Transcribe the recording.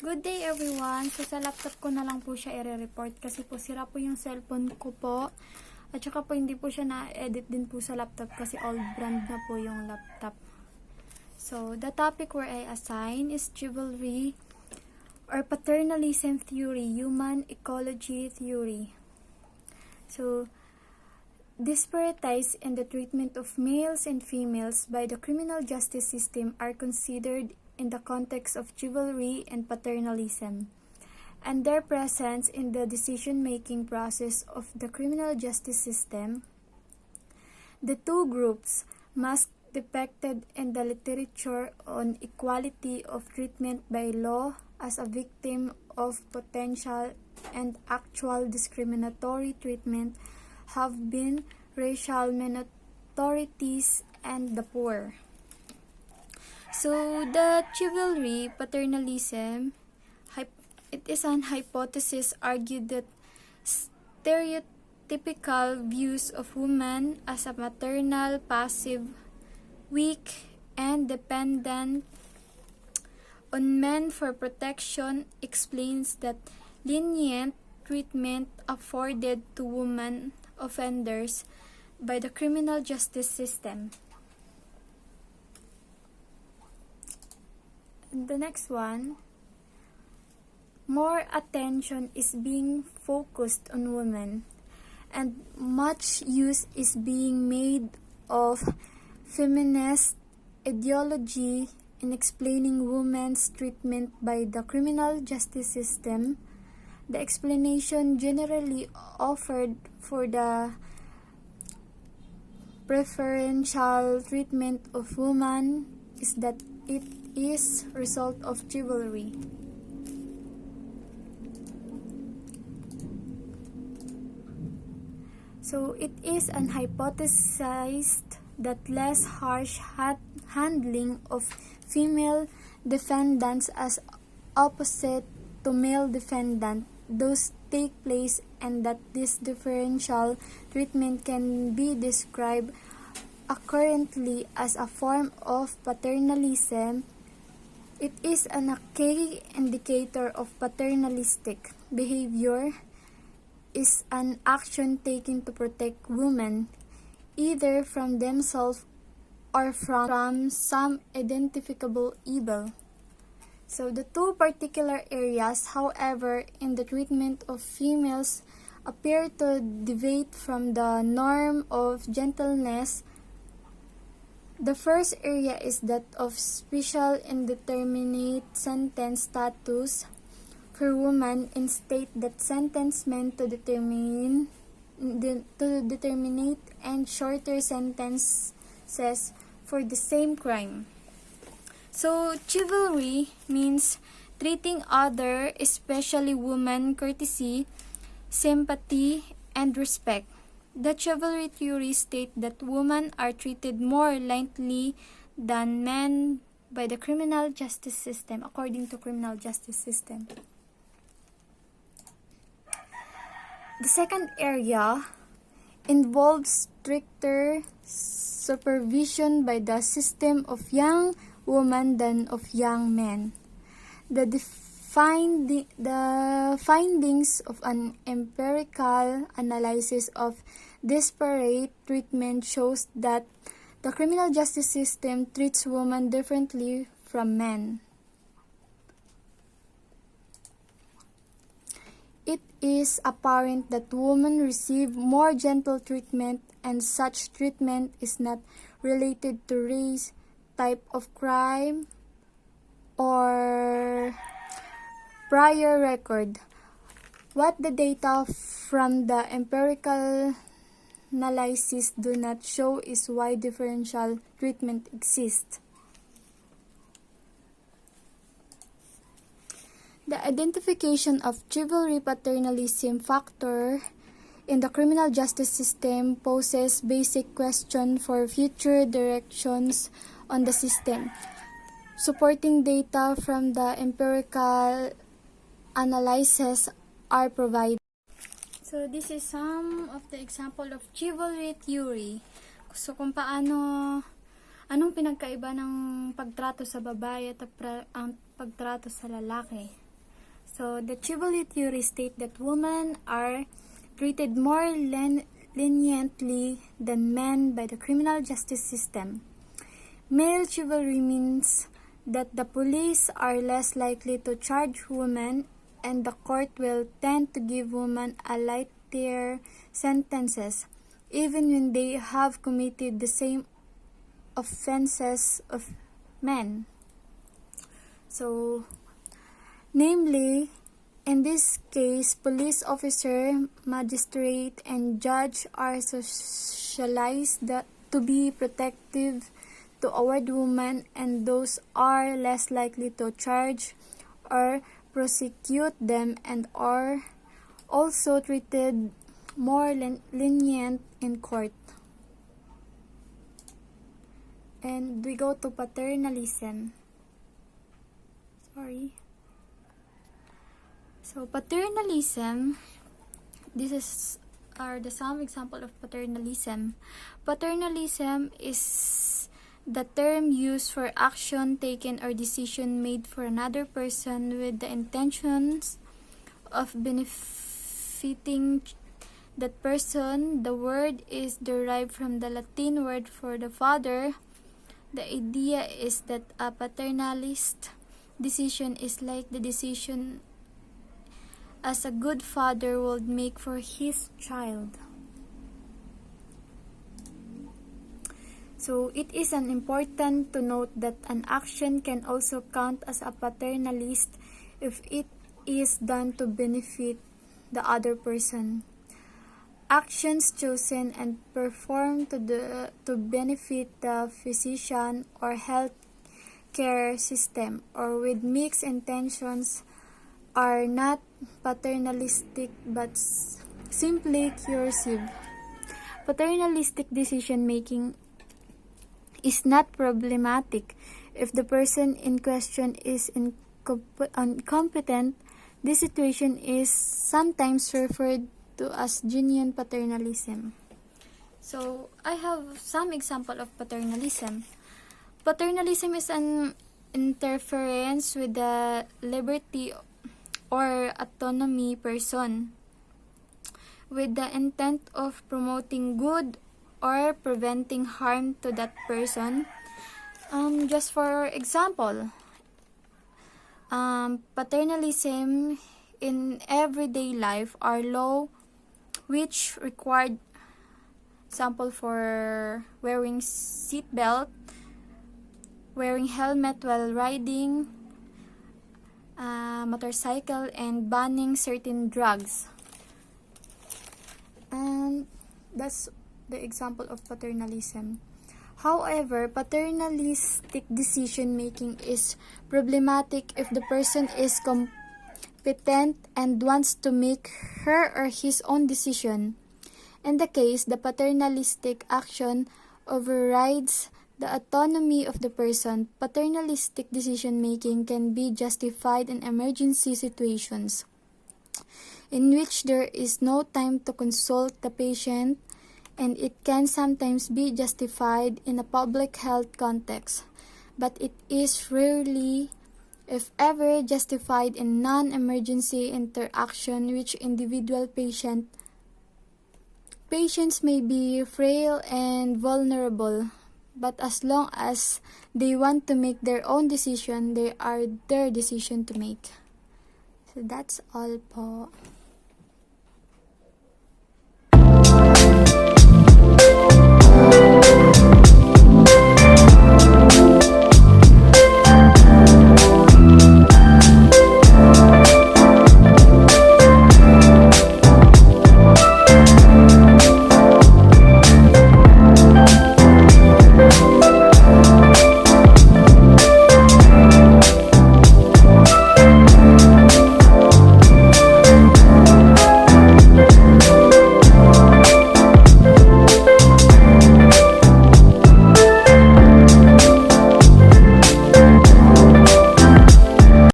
Good day everyone! So sa laptop ko na lang po siya i-report kasi po sira po yung cellphone ko po. At saka po hindi po siya na-edit din po sa laptop kasi old brand na po yung laptop. So the topic where I assign is chivalry or paternalism theory, human ecology theory. So disparities in the treatment of males and females by the criminal justice system are considered in the context of chivalry and paternalism, and their presence in the decision-making process of the criminal justice system. The two groups must depicted in the literature on equality of treatment by law as a victim of potential and actual discriminatory treatment have been racial minorities and the poor. So, the chivalry paternalism, it is an hypothesis argued that stereotypical views of women as a maternal, passive, weak, and dependent on men for protection explains that lenient treatment afforded to women offenders by the criminal justice system. The next one, more attention is being focused on women, and much use is being made of feminist ideology in explaining women's treatment by the criminal justice system. The explanation generally offered for the preferential treatment of women is that it is result of chivalry. So it is an hypothesized that less harsh handling of female defendants as opposite to male defendant those take place, and that this differential treatment can be described accurately as a form of paternalism. It is an key indicator of paternalistic behavior is an action taken to protect women, either from themselves or from some identifiable evil. So the two particular areas, however, in the treatment of females appear to deviate from the norm of gentleness. The first area is that of special indeterminate sentence status for women in state that sentence meant to determinate and shorter sentences for the same crime. So chivalry means treating other, especially women, courtesy, sympathy, and respect. The chivalry theory states that women are treated more lightly than men by the criminal justice system, according to criminal justice system. The second area involves stricter supervision by the system of young women than of young men. The findings of an empirical analysis of disparate treatment shows that the criminal justice system treats women differently from men. It is apparent that women receive more gentle treatment, and such treatment is not related to race, type of crime, or prior record. What the data from the empirical analysis do not show is why differential treatment exists. The identification of chivalry paternalism factor in the criminal justice system poses basic question for future directions on the system. Supporting data from the empirical analysis are provided. So this is some of the example of chivalry theory. So kung anong pinagkaiba ng pagtrato sa babae at ang pagtrato sa lalaki. So, the chivalry theory states that women are treated more leniently than men by the criminal justice system. Male chivalry means that the police are less likely to charge women and the court will tend to give women a lighter sentences, even when they have committed the same offenses of men. So, namely, in this case, police officer, magistrate, and judge are socialized to be protective toward women, and those are less likely to charge or prosecute them and are also treated more lenient in court. And we go to paternalism. So paternalism, are the some example of paternalism. Paternalism is the term used for action taken or decision made for another person with the intentions of benefiting that person. The word is derived from the Latin word for the father. The idea is that a paternalist decision is like the decision as a good father would make for his child. So it is important to note that an action can also count as a paternalist if it is done to benefit the other person. Actions chosen and performed to benefit the physician or health care system or with mixed intentions are not paternalistic but simply coercive. Paternalistic decision making is not problematic if the person in question is incompetent. This situation is sometimes referred to as genuine paternalism. So, I have some example of paternalism. Paternalism is an interference with the liberty or autonomy person with the intent of promoting good or preventing harm to that person. Just for example, paternalism in everyday life are law which required, example for wearing seatbelt, wearing helmet while riding motorcycle, and banning certain drugs. And that's the example of paternalism. However, paternalistic decision making is problematic if the person is competent and wants to make her or his own decision. In the case, the paternalistic action overrides the autonomy of the person. Paternalistic decision making can be justified in emergency situations in which there is no time to consult the patient, and it can sometimes be justified in a public health context, but it is rarely, if ever, justified in non-emergency interaction which individual patients may be frail and vulnerable, but as long as they want to make their own decision, they are their decision to make. So that's all po.